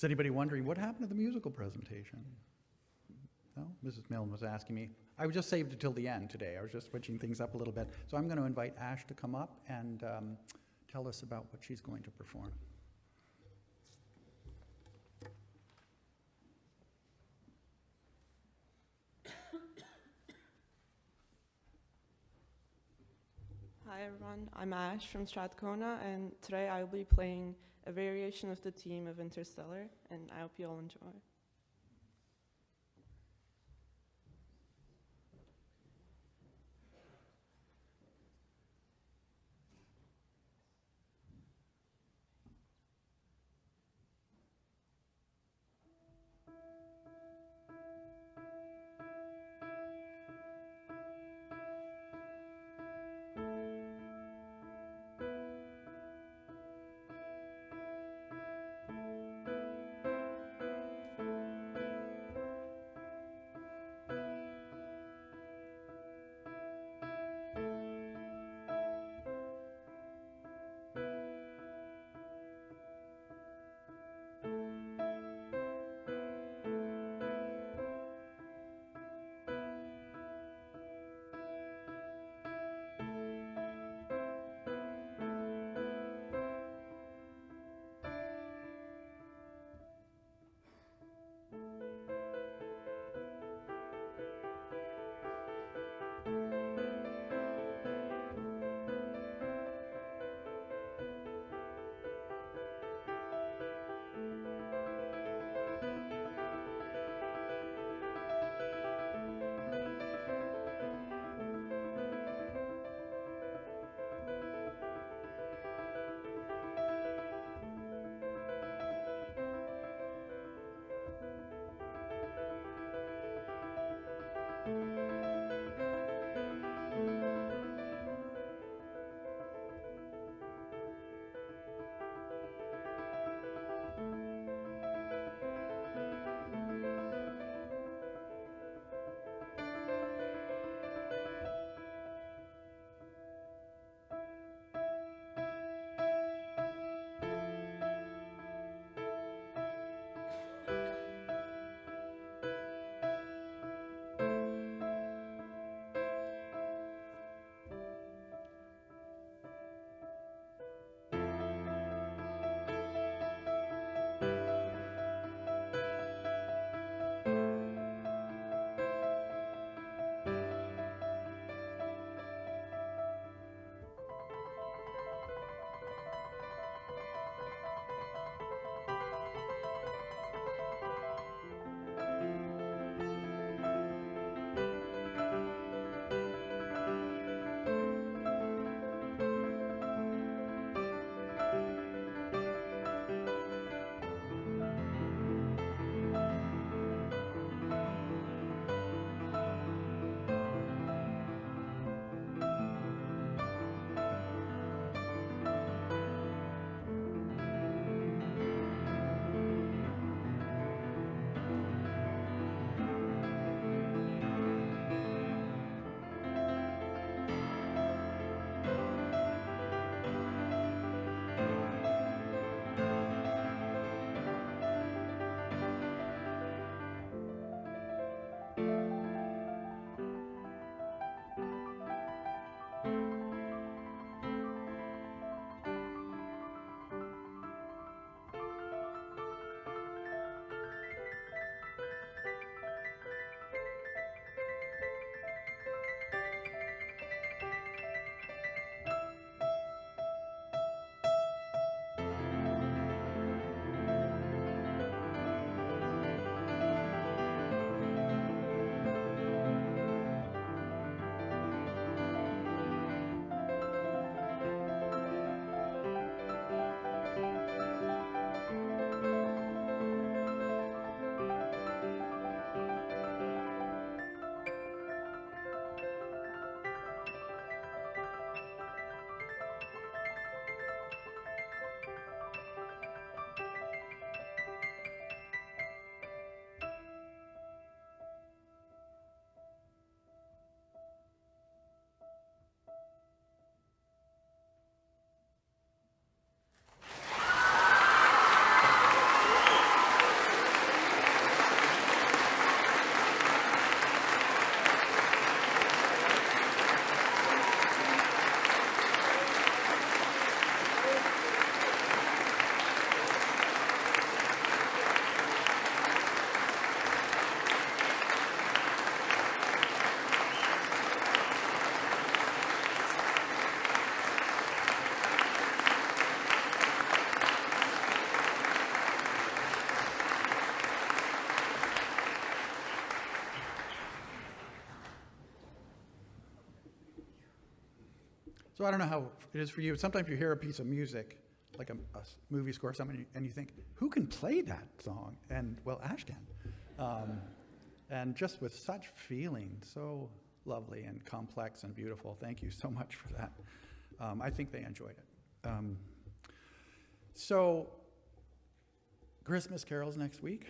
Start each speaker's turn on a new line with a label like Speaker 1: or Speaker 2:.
Speaker 1: Is anybody wondering what happened to the musical presentation? No? Mrs. Milne was asking me. I just saved it till the end today. I was just switching things up a little bit. So I'm going to invite Ash to come up and tell us about what she's going to perform.
Speaker 2: Hi everyone, I'm Ash from Strathcona, and today I will be playing a variation of the theme of Interstellar, and I hope you all enjoy.
Speaker 1: So I don't know how it is for you. Sometimes you hear a piece of music, like movie score or something, and you think, who can play that song? And, well, Ash can. And just with such feeling, so lovely and complex and beautiful. Thank you so much for that. I think they enjoyed it. So, Christmas carols next week.